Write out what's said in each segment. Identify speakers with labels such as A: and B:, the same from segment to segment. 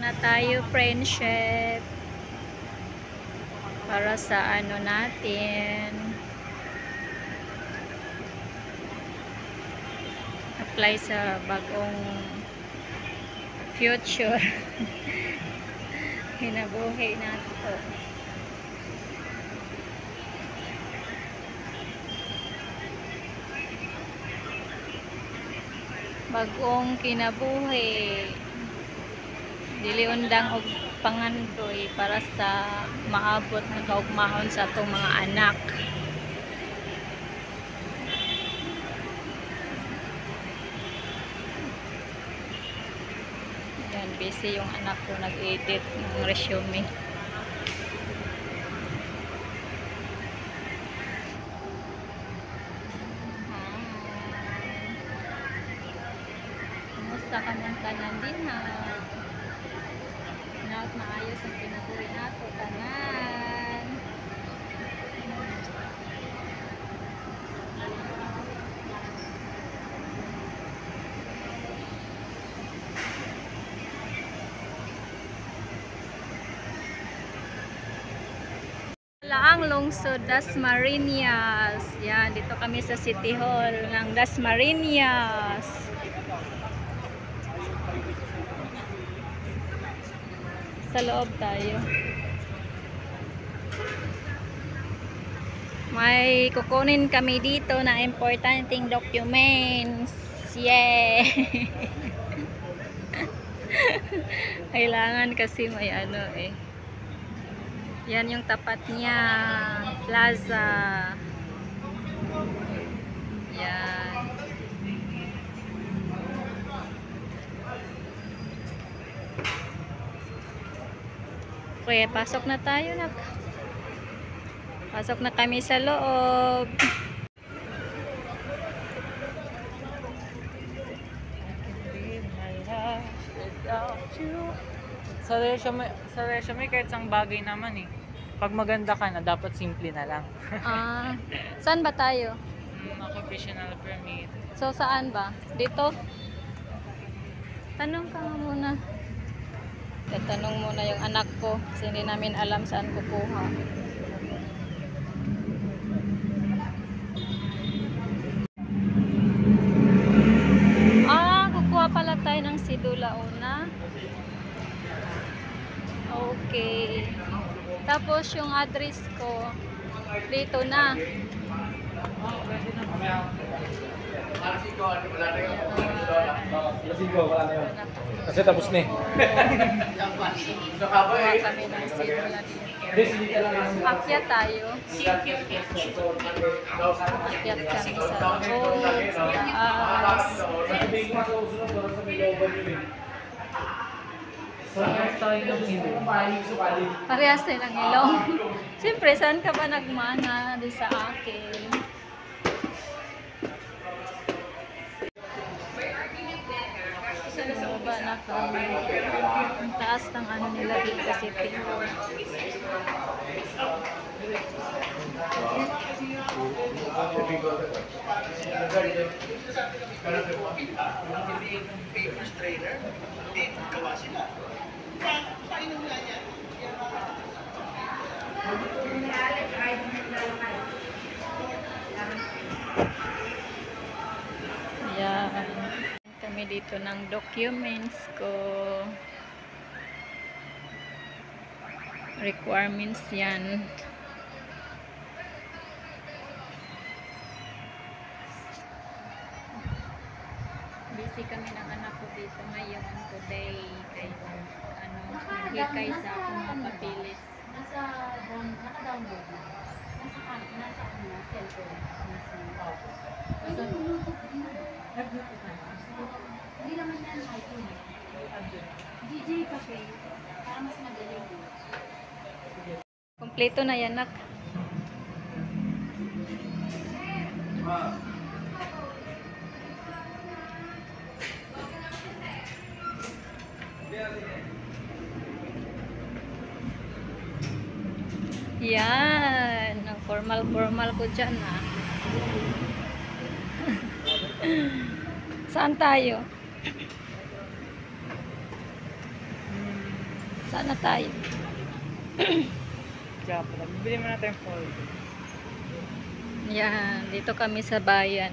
A: na tayo, friendship. Para sa ano natin. Apply sa bagong future. Hinabuhi nato. Bagong kinabuhi. Dili undang og pangandoy para sa maabot na kaugmahon sa atong mga anak. Yan, busy yung anak ko nag-edit ng resume. Kumusta ka mong tanan din ha? Maayos ang pinabuhi nato tanan. Laang lungsod Dasmariñas. Yan, dito kami sa City Hall ng Dasmariñas. Sa loob tayo. May kukunin kami dito na importanteng documents. Yeah! Kailangan kasi may ano eh. Yan yung tapat niya. Plaza. Yan. Okay, pasok na tayo na. Pasok na kami sa loob.
B: Sa resume kahit sang bagay naman eh. Pag maganda ka na, dapat simple na lang.
A: Saan ba tayo?
B: Occupational permit.
A: So, saan ba? Dito? Tanong ka nga muna. Tatanong muna yung anak ko kasi hindi namin alam saan kukuha. Kukuha pala tayo ng sidula una. Okay. Tapos yung address ko dito na.
C: Kasi tapos na eh.
A: Kami ng sidula dito. Akyat tayo. Akyat kami sa taas. Parehas tayo ng ilong. Siyempre, saan ka ba nagmana di sa akin? Sa ba na kami? Ang taas ng ano nila dito sa City. Ayan. Kami dito ng documents ko. Requirements yan. Busy kami ng anak ko dito ngayon today. Kaya hikay sa akong mga papilis.
D: Naka-download na. Nasa cellphone. Hindi naman yan iPhone. DJ Cafe. Para mas madali.
A: Kompleto na yan, nak. Yan. Ang formal ko dyan, ha. Saan tayo? Sana tayo.
B: Japra. Bibili mo natin yung fold.
A: Yan, dito kami sa bayan.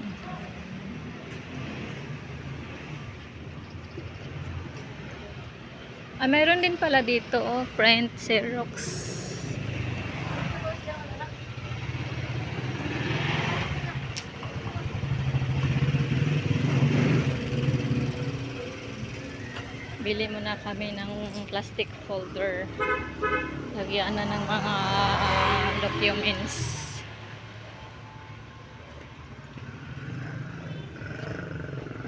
A: Ah, mayroon din pala dito, oh, print Xerox. Bili muna kami ng plastic folder. Lagyan na ng mga documents.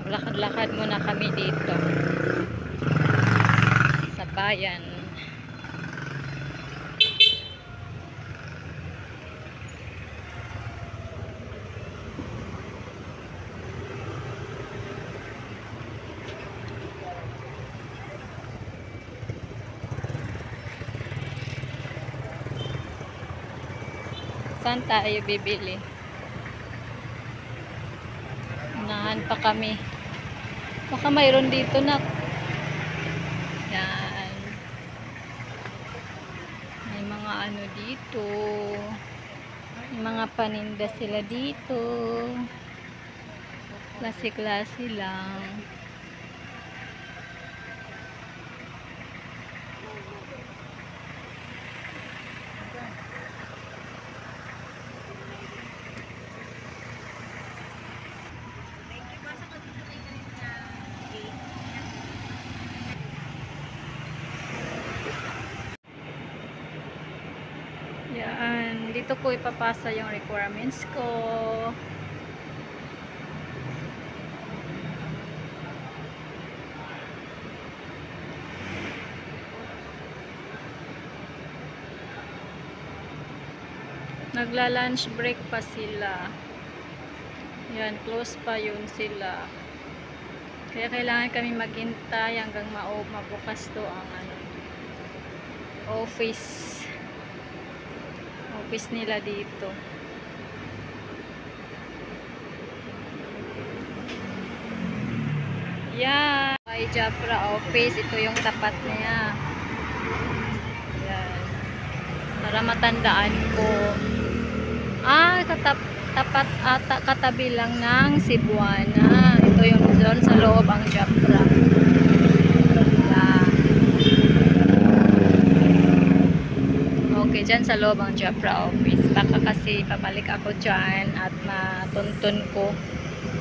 A: Maglakad-lakad muna kami dito sa bayan. Saan tayo bibili? Unahan pa kami. Baka mayroon dito na. Yan. May mga ano dito. May mga paninda sila dito. Klase-klase lang. Yan, dito ko ipapasa yung requirements ko. Nagla-lunch break pa sila. Yan, close pa yun sila. Kaya kailangan kami maghintay hanggang mabukas to ang ano, office nila dito. Yan, ay Japra office, ito yung tapat niya. Yan, para matandaan ko. Tapat ata, katabi lang ng Cebuana. Ito yung zone sa loob ang Japra. Okay, dyan sa loob ang Japra office. Baka kasi pabalik ako dyan at matuntun ko.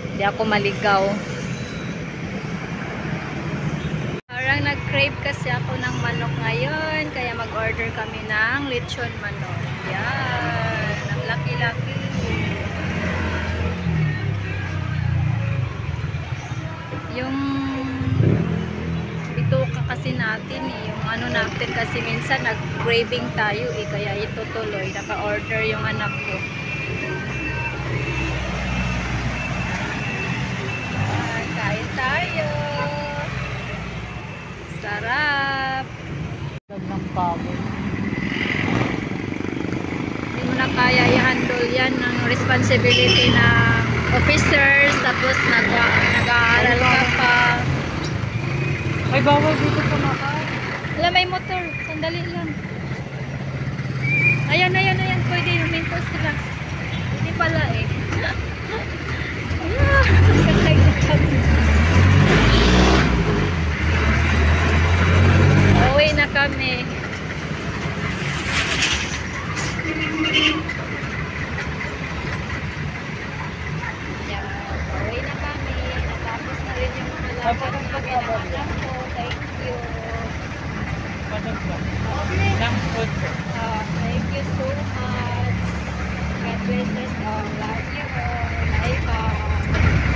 A: Hindi ako maligaw. Parang nag-crave kasi ako ng manok ngayon. Kaya mag-order kami ng lechon manok. Yan. Ang laki-laki. Yung bituka kasi natin eh, yung ano natin kasi minsan nag-craving tayo eh, kaya ito tuloy, naka-order yung anak ko. Kain tayo. Sarap.
B: Ng baboy.
A: Hindi mo na kaya i-handle yan ng responsibility ng officers, tapos nag-aaral ka pa.
B: Ay, bawal dito kumakain.
A: Wala, may motor. Sandali lang. Ayan. Pwede huminto sila. Hindi pala eh. Kakay na kami. Uwi na kami. Yan. Uwi na kami. Natapos na rin yung mga lakad namin ng anak ko. Thank you.
B: Ng food ko.
A: Thank you so much. God bless us all. Love you all. Bye bye.